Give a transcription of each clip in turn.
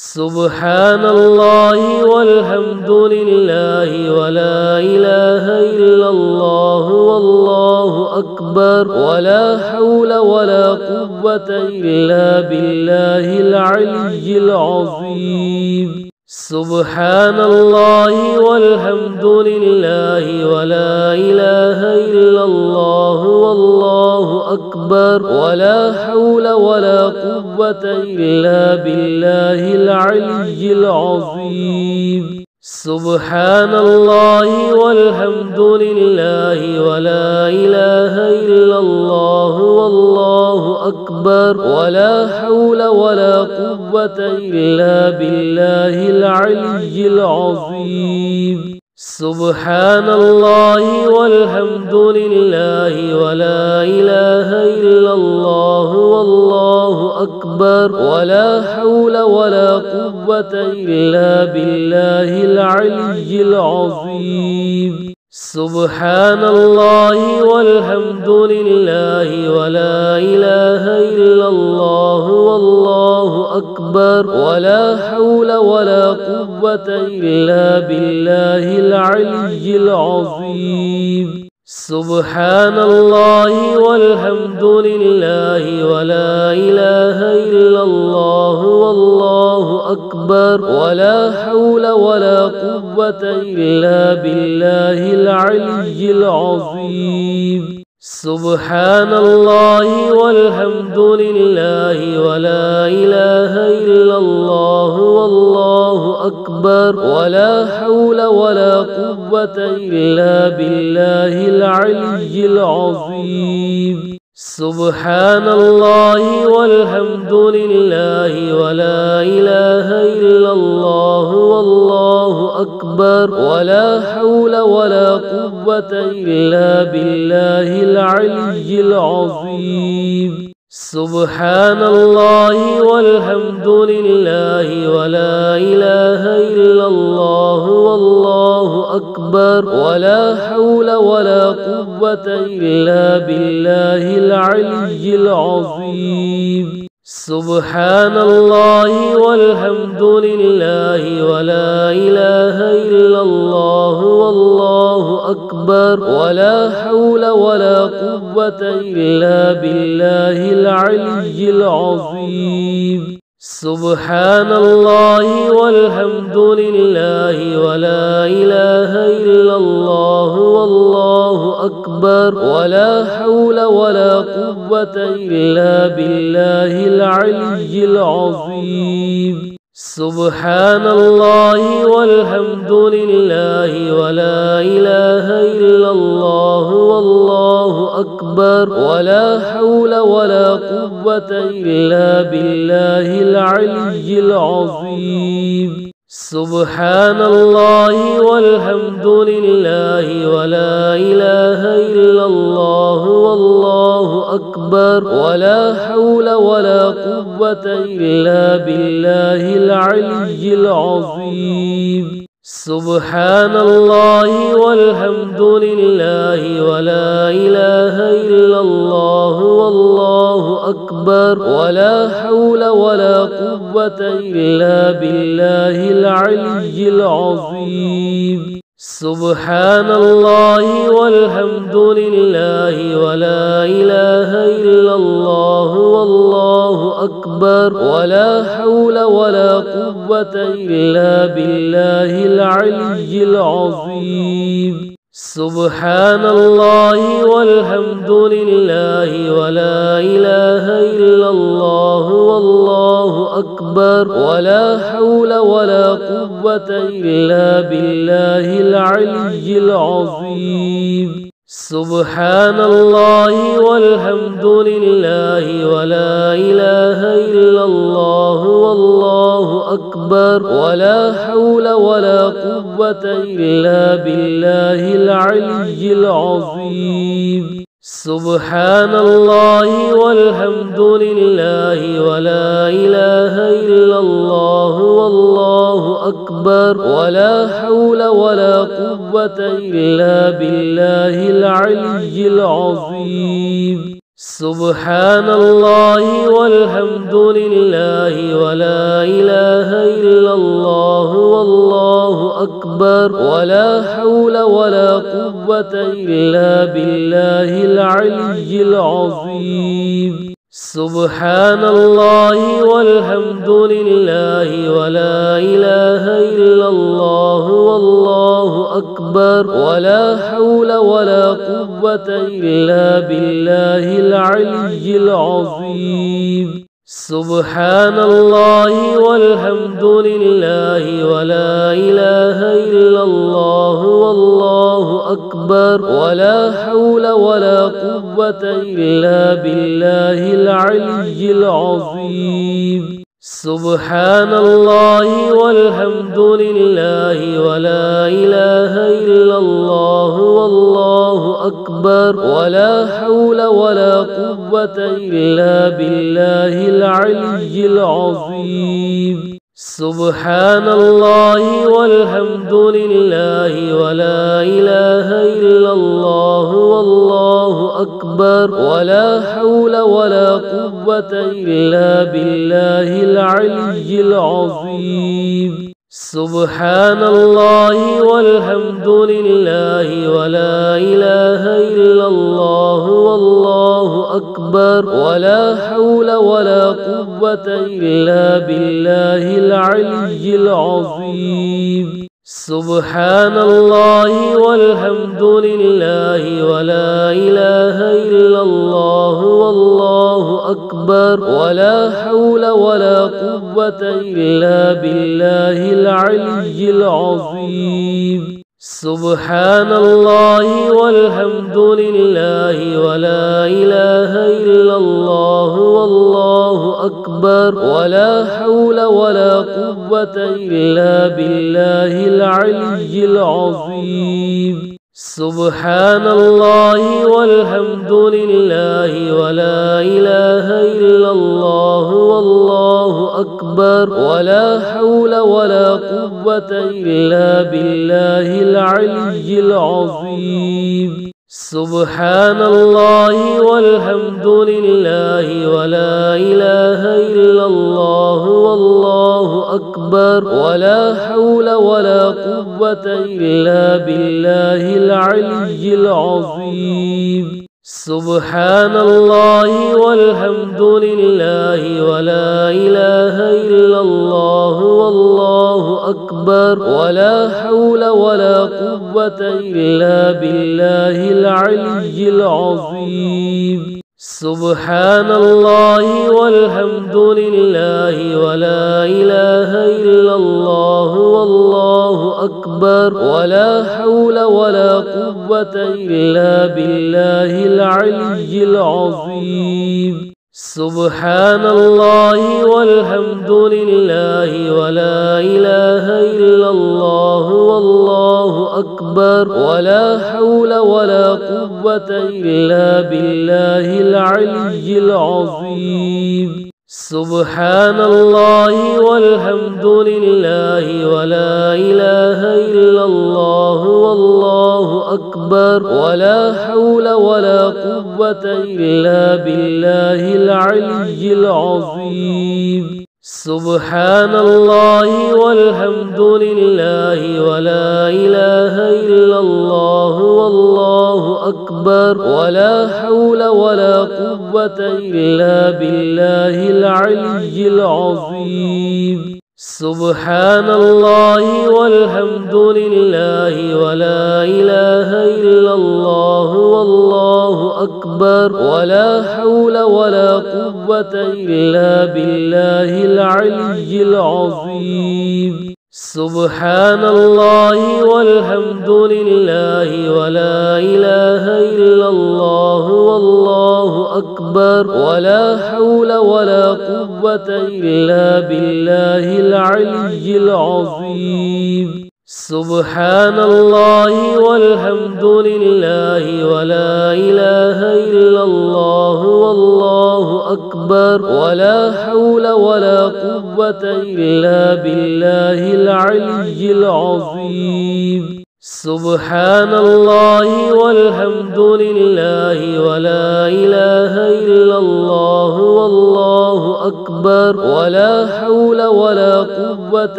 سبحان الله والحمد لله ولا إله إلا الله والله أكبر ولا حول ولا قوة إلا بالله العلي العظيم. سبحان الله والحمد لله ولا إله إلا الله والله أكبر ولا حول ولا قوة إلا بالله العلي العظيم. سبحان الله والحمد لله ولا إله إلا الله والله أكبر ولا حول ولا قوة إلا بالله العلي العظيم. سبحان الله والحمد لله ولا إله إلا الله والله أكبر ولا حول ولا قوة إلا بالله العلي العظيم. سبحان الله والحمد لله ولا إله إلا الله والله أكبر ولا حول ولا قوة إلا بالله العلي العظيم. سبحان الله والحمد لله ولا إله إلا الله والله أكبر ولا حول ولا قوة إلا بالله العلي العظيم. سبحان الله والحمد لله ولا إله إلا الله والله أكبر ولا حول ولا قوة إلا بالله العلي العظيم. سبحان الله والحمد لله ولا إله إلا الله والله أكبر ولا حول ولا قوة إلا بالله العلي العظيم. سبحان الله والحمد لله ولا إله إلا الله والله أكبر ولا حول ولا قوة إلا بالله العلي العظيم. سبحان الله والحمد لله ولا إله إلا الله والله أكبر ولا حول ولا قوة إلا بالله العلي العظيم. سبحان الله والحمد لله ولا إله إلا الله والله أكبر ولا حول ولا قوة إلا بالله العلي العظيم. سبحان الله والحمد لله ولا إله إلا الله والله أكبر ولا حول ولا قوة إلا بالله العلي العظيم. سبحان الله والحمد لله ولا إله إلا الله والله أكبر ولا حول ولا قوة إلا بالله العلي العظيم. سبحان الله والحمد لله ولا إله إلا الله والله أكبر ولا حول ولا قوة إلا بالله العلي العظيم. سبحان الله والحمد لله ولا إله إلا الله والله أكبر ولا حول ولا قوة إلا بالله العلي العظيم. سبحان الله والحمد لله ولا إله إلا الله والله أكبر ولا حول ولا قوة إلا بالله العلي العظيم. سبحان الله والحمد لله ولا إله إلا الله والله أكبر ولا حول ولا قوة إلا بالله العلي العظيم. سبحان الله والحمد لله ولا إله إلا الله والله أكبر ولا حول ولا قوة إلا بالله العلي العظيم. سبحان الله والحمد لله ولا إله إلا الله والله أكبر ولا حول ولا قوة إلا بالله العلي العظيم سبحان الله والحمد لله ولا إله إلا الله والله أكبر ولا حول ولا قوة إلا بالله العلي العظيم سبحان الله والحمد لله ولا إله إلا الله والله أكبر ولا حول ولا قوة إلا بالله العلي العظيم سبحان الله والحمد لله ولا إله إلا الله والله أكبر ولا حول ولا قوة إلا بالله العلي العظيم سبحان الله والحمد لله ولا إله إلا الله والله أكبر ولا حول ولا قوة إلا بالله العلي العظيم سبحان الله والحمد لله ولا إله إلا الله والله أكبر ولا حول ولا قوة إلا بالله العلي العظيم سبحان الله والحمد لله ولا إله إلا الله والله أكبر ولا حول ولا قوة إلا بالله العلي العظيم سبحان الله والحمد لله ولا إله إلا الله والله أكبر ولا حول ولا قوة إلا بالله العلي العظيم سبحان الله والحمد لله ولا إله إلا الله والله أكبر ولا حول ولا قوة إلا بالله العلي العظيم سبحان الله والحمد لله ولا إله إلا الله والله أكبر ولا حول ولا قوة إلا بالله العلي العظيم سبحان الله والحمد لله ولا إله إلا الله والله أكبر ولا حول ولا قوة إلا بالله العلي العظيم سبحان الله والحمد لله ولا إله إلا الله والله أكبر ولا حول ولا قوة إلا بالله العلي العظيم سبحان الله والحمد لله ولا إله إلا الله والله أكبر ولا حول ولا قوة إلا بالله العلي العظيم سبحان الله والحمد لله ولا إله إلا الله والله أكبر ولا حول ولا قوة إلا بالله العلي العظيم سبحان الله والحمد لله ولا إله إلا الله والله أكبر ولا حول ولا قوة إلا بالله العلي العظيم سبحان الله والحمد لله ولا إله إلا الله والله أكبر ولا حول ولا قوة إلا بالله العلي العظيم سبحان الله والحمد لله ولا إله إلا الله والله أكبر ولا حول ولا قوة إلا بالله العلي العظيم سبحان الله والحمد لله ولا إله إلا الله والله أكبر ولا حول ولا قوة إلا بالله العلي العظيم سبحان الله والحمد لله ولا إله إلا الله والله أكبر ولا حول ولا قوة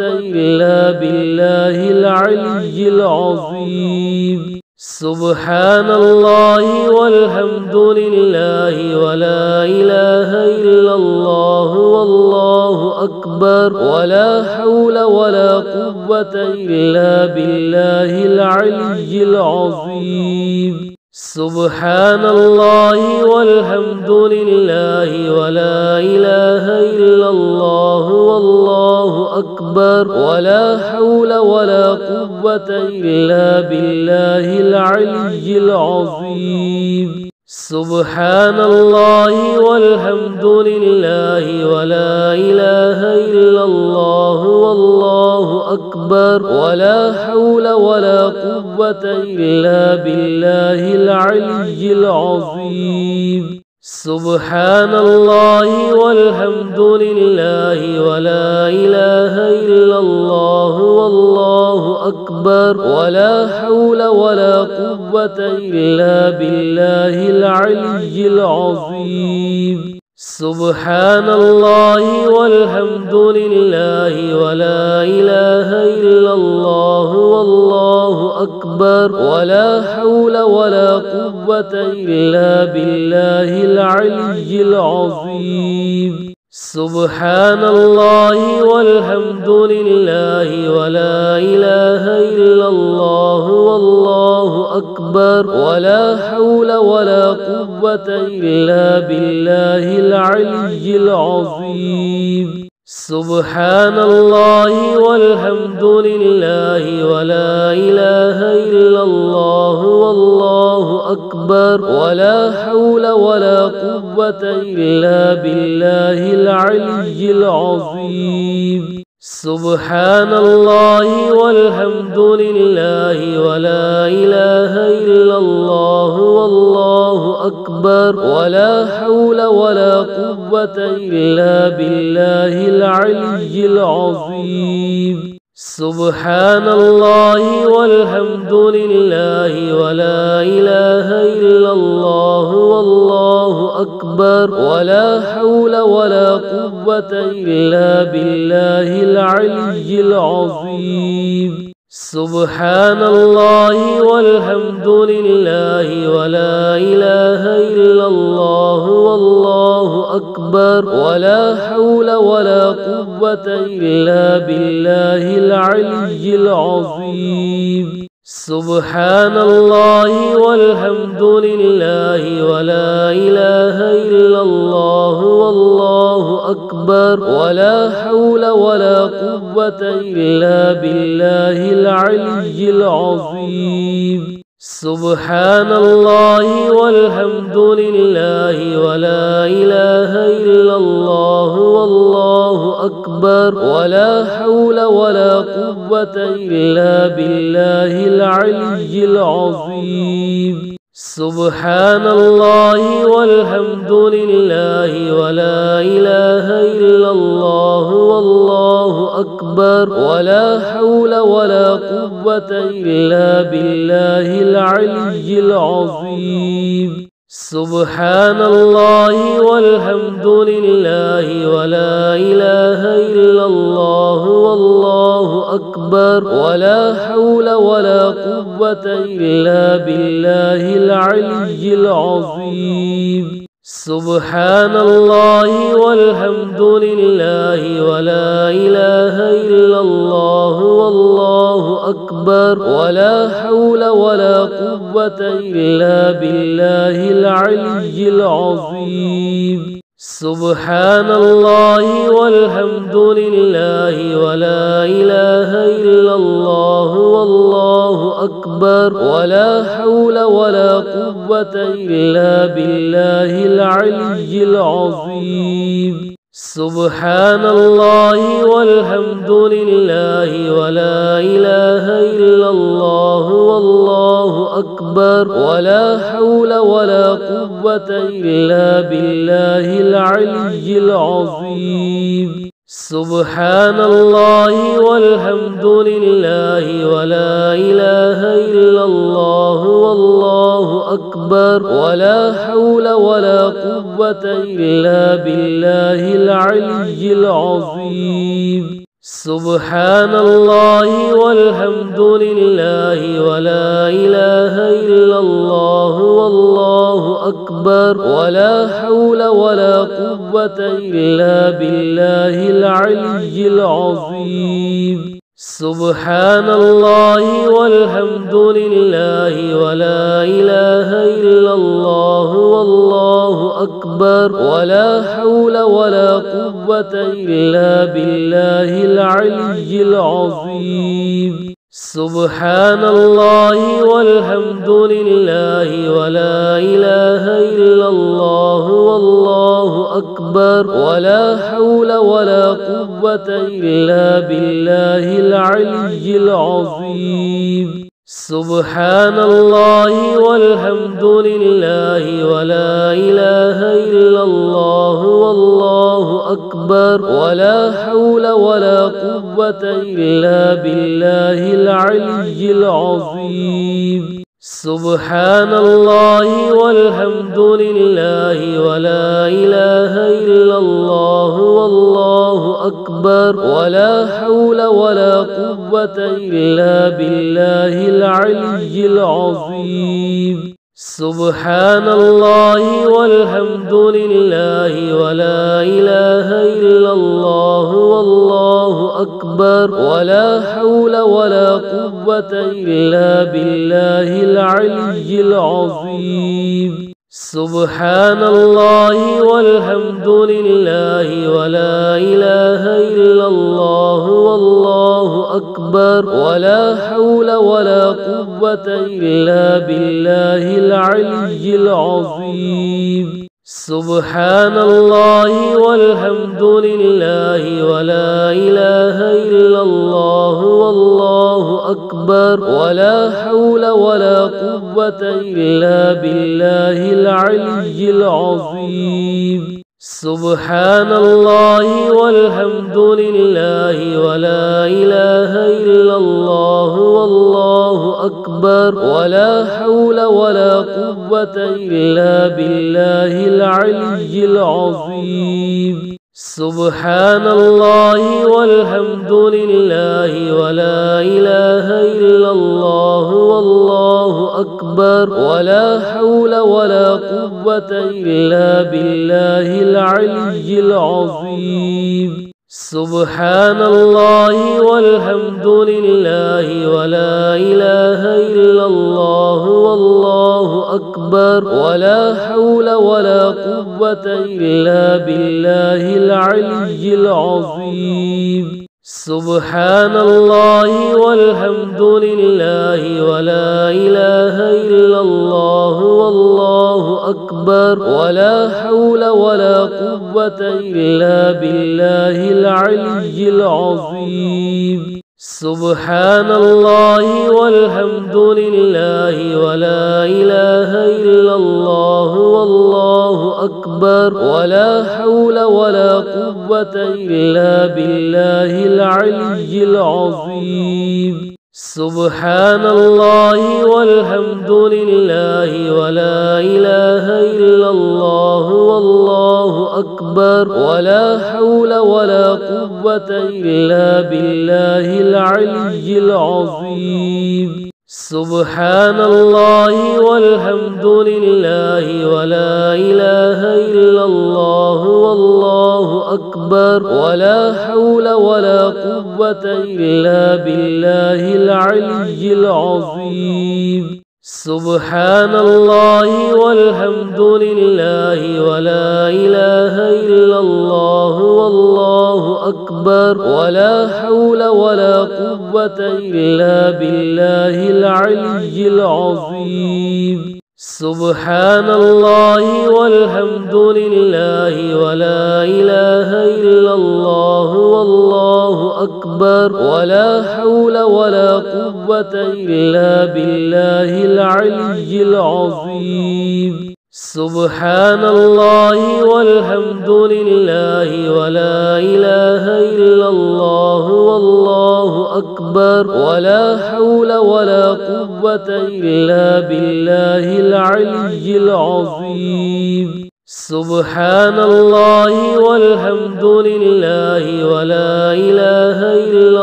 إلا بالله العلي العظيم سبحان الله والحمد لله ولا إله إلا الله والله أكبر ولا حول ولا قوة إلا بالله العلي العظيم سبحان الله والحمد لله ولا إله إلا الله والله أكبر ولا حول ولا قوة إلا بالله العلي العظيم سبحان الله والحمد لله ولا إله إلا الله والله أكبر ولا حول ولا قوة إلا بالله العلي العظيم سبحان الله والحمد لله ولا إله إلا الله والله أكبر ولا حول ولا قوة إلا بالله العلي العظيم سبحان الله والحمد لله ولا إله إلا الله والله أكبر ولا حول ولا قوة إلا بالله العلي العظيم سبحان الله والحمد لله ولا إله إلا الله والله أكبر ولا حول ولا قوة إلا بالله العلي العظيم سبحان الله والحمد لله ولا إله إلا الله والله أكبر ولا حول ولا قوة إلا بالله العلي العظيم سبحان الله والحمد لله ولا إله إلا الله والله أكبر ولا حول ولا قوة إلا بالله العلي العظيم سبحان الله والحمد لله ولا إله إلا الله والله أكبر ولا حول ولا قوة إلا بالله العلي العظيم سبحان الله والحمد لله ولا إله إلا الله والله أكبر ولا حول ولا قوة إلا بالله العلي العظيم سبحان الله والحمد لله ولا إله إلا الله والله أكبر ولا حول ولا قوة إلا بالله العلي العظيم سبحان الله والحمد لله ولا إله إلا الله والله أكبر ولا حول ولا قوة إلا بالله العلي العظيم سبحان الله والحمد لله ولا إله إلا الله والله أكبر ولا حول ولا قوة إلا بالله العلي العظيم سبحان الله والحمد لله ولا إله إلا الله والله أكبر ولا حول ولا قوة إلا بالله العلي العظيم سبحان الله والحمد لله ولا إله إلا الله والله أكبر ولا حول ولا قوة إلا بالله العلي العظيم سبحان الله والحمد لله ولا إله إلا الله والله أكبر ولا حول ولا قوة إلا بالله العلي العظيم سبحان الله والحمد لله ولا إله إلا الله والله أكبر ولا حول ولا قوة إلا بالله العلي العظيم سبحان الله والحمد لله ولا إله إلا الله والله أكبر ولا حول ولا قوة إلا بالله العلي العظيم سبحان الله والحمد لله ولا إله إلا الله والله أكبر ولا حول ولا قوة إلا بالله العلي العظيم سبحان الله والحمد لله ولا إله إلا الله والله أكبر ولا حول ولا قوة إلا بالله العلي العظيم سبحان الله والحمد لله ولا إله إلا الله والله أكبر ولا حول ولا قوة إلا بالله العلي العظيم سبحان الله والحمد لله ولا إله إلا الله والله أكبر ولا حول ولا قوة إلا بالله العلي العظيم سبحان الله والحمد لله ولا إله إلا الله والله أكبر ولا حول ولا قوة إلا بالله العلي العظيم سبحان الله والحمد لله ولا إله إلا الله والله أكبر ولا حول ولا قوة إلا بالله العلي العظيم سبحان الله والحمد لله ولا إله إلا الله والله أكبر ولا حول ولا قوة إلا بالله العلي العظيم سبحان الله والحمد لله ولا إله إلا الله والله أكبر ولا حول ولا قوة إلا بالله العلي العظيم سبحان الله والحمد لله ولا إله إلا الله والله أكبر ولا حول ولا قوة إلا بالله العلي العظيم سبحان الله والحمد لله ولا إله إلا الله والله أكبر ولا حول ولا قوة إلا بالله العلي العظيم سبحان الله والحمد لله ولا إله إلا الله والله أكبر ولا حول ولا قوة إلا بالله العلي العظيم سبحان الله والحمد لله ولا إله إلا الله والله أكبر ولا حول ولا قوة إلا بالله العلي العظيم سبحان الله والحمد لله ولا إله إلا الله والله أكبر ولا حول ولا قوة إلا بالله العلي العظيم سبحان الله والحمد لله ولا إله إلا الله والله أكبر ولا حول ولا قوة إلا بالله العلي العظيم سبحان الله والحمد لله ولا إله إلا الله والله أكبر ولا حول ولا قوة إلا بالله العلي العظيم سبحان الله والحمد لله ولا إله إلا الله والله أكبر ولا حول ولا قوة إلا بالله العلي العظيم سبحان الله والحمد لله ولا إله إلا الله والله أكبر ولا حول ولا قوة إلا بالله العلي العظيم سبحان الله والحمد لله ولا إله إلا الله والله أكبر ولا حول ولا قوة إلا بالله العلي العظيم سبحان الله والحمد لله ولا إله إلا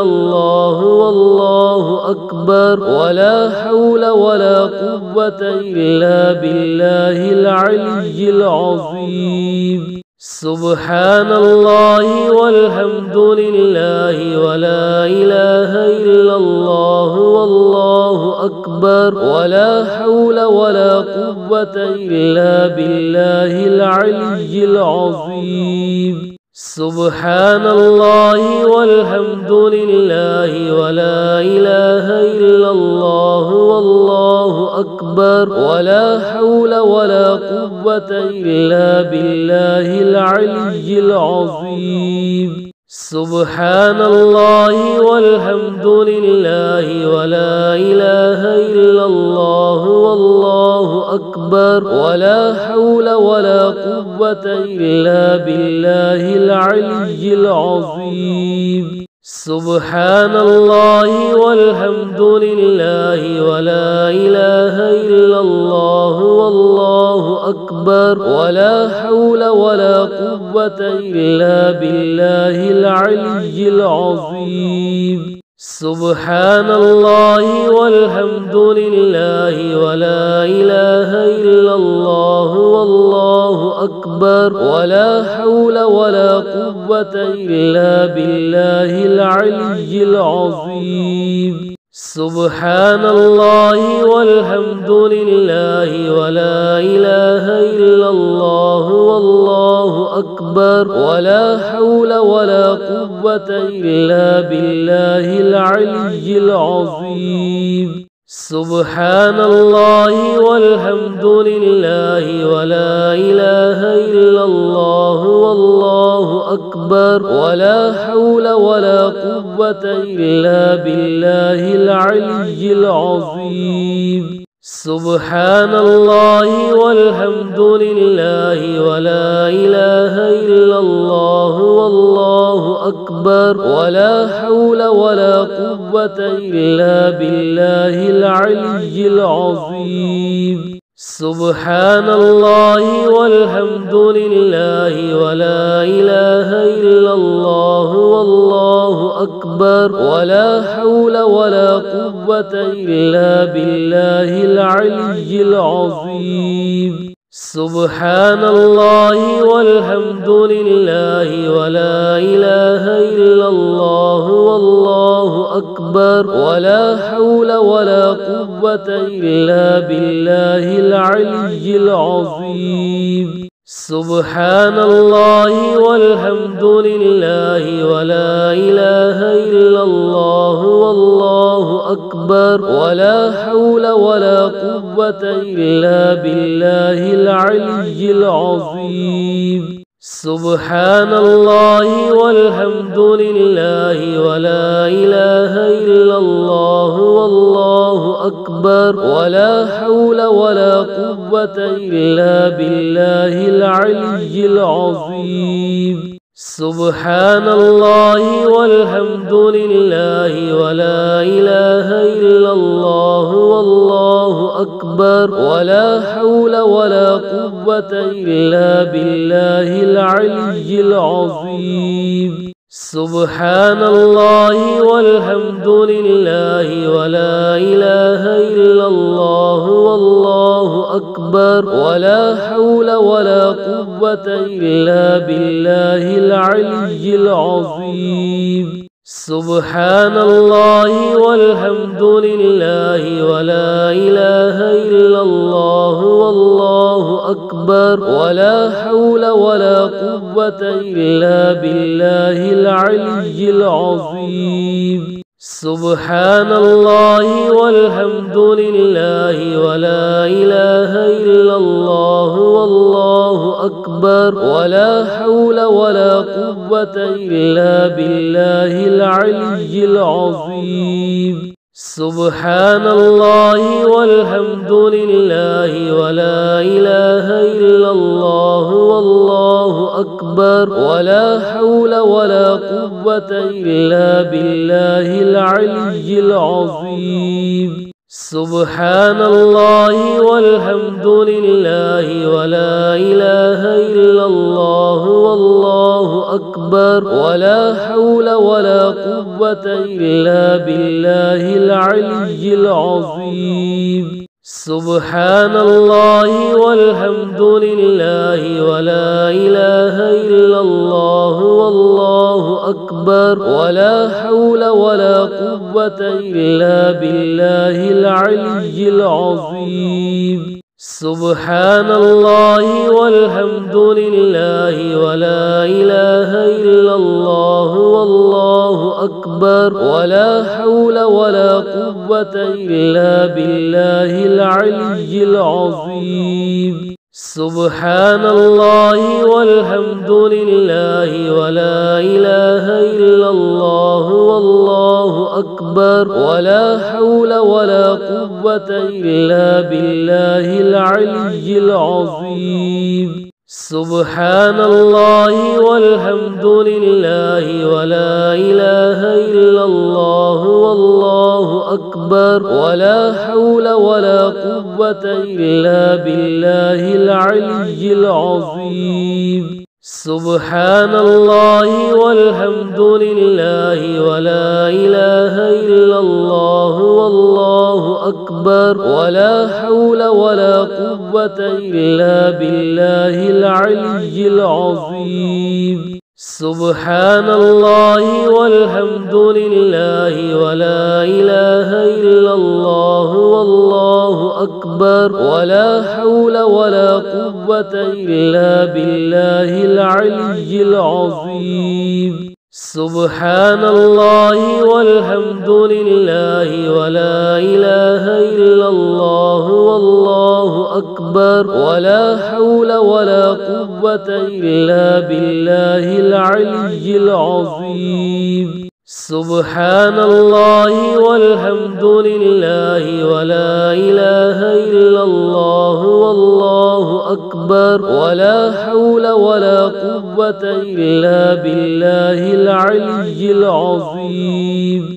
الله والله أكبر ولا حول ولا قوة إلا بالله العلي العظيم سبحان الله والحمد لله ولا إله إلا الله والله أكبر ولا حول ولا قوة إلا بالله العلي العظيم سبحان الله والحمد لله ولا إله إلا الله والله أكبر ولا حول ولا قوة إلا بالله العلي العظيم سبحان الله والحمد لله ولا إله إلا الله والله أكبر ولا حول ولا قوة إلا بالله العلي العظيم سبحان الله والحمد لله ولا إله إلا الله والله أكبر ولا حول ولا قوة إلا بالله العلي العظيم سبحان الله والحمد لله ولا إله إلا الله والله أكبر ولا حول ولا قوة إلا بالله العلي العظيم سبحان الله والحمد لله ولا إله إلا الله والله أكبر ولا حول ولا قوة إلا بالله العلي العظيم سبحان الله والحمد لله ولا إله إلا الله والله أكبر ولا حول ولا قوة إلا بالله العلي العظيم سبحان الله والحمد لله ولا إله إلا الله والله أكبر ولا حول ولا قوة إلا بالله العلي العظيم سبحان الله والحمد لله ولا إله إلا الله والله أكبر ولا حول ولا قوة إلا بالله العلي العظيم سبحان الله والحمد لله ولا إله إلا الله والله أكبر ولا حول ولا قوة إلا بالله العلي العظيم سبحان الله والحمد لله ولا إله إلا الله والله أكبر ولا حول ولا قوة إلا بالله العلي العظيم سبحان الله والحمد لله ولا إله إلا الله والله أكبر ولا حول ولا قوة إلا بالله العلي العظيم سبحان الله والحمد لله ولا إله إلا الله والله أكبر ولا حول ولا قوة إلا بالله العلي العظيم سبحان الله والحمد لله ولا إله إلا الله والله أكبر ولا حول ولا قوة إلا بالله العلي العظيم سبحان الله والحمد لله ولا إله إلا الله والله أكبر ولا حول ولا قوة إلا بالله العلي العظيم سبحان الله والحمد لله ولا إله إلا الله والله أكبر ولا حول ولا قوة إلا بالله العلي العظيم سبحان الله والحمد لله ولا إله إلا الله والله أكبر ولا حول ولا قوة إلا بالله العلي العظيم سبحان الله والحمد لله ولا إله إلا الله والله أكبر ولا حول ولا قوة إلا بالله العلي العظيم سبحان الله والحمد لله ولا إله إلا الله والله أكبر ولا حول ولا قوة إلا بالله العلي العظيم سبحان الله والحمد لله ولا إله إلا الله والله أكبر ولا حول ولا قوة إلا بالله العلي العظيم سبحان الله والحمد لله ولا إله إلا الله والله أكبر ولا حول ولا قوة إلا بالله العلي العظيم سبحان الله والحمد لله ولا إله إلا الله والله أكبر ولا حول ولا قوة إلا بالله العلي العظيم سبحان الله والحمد لله ولا إله إلا الله والله أكبر ولا حول ولا قوة إلا بالله العلي العظيم سبحان الله والحمد لله ولا إله إلا الله والله أكبر ولا حول ولا قوة إلا بالله العلي العظيم سبحان الله والحمد لله ولا إله إلا الله والله أكبر ولا حول ولا قوة إلا بالله العلي العظيم سبحان الله والحمد لله ولا إله إلا الله والله أكبر ولا حول ولا قوة إلا بالله العلي العظيم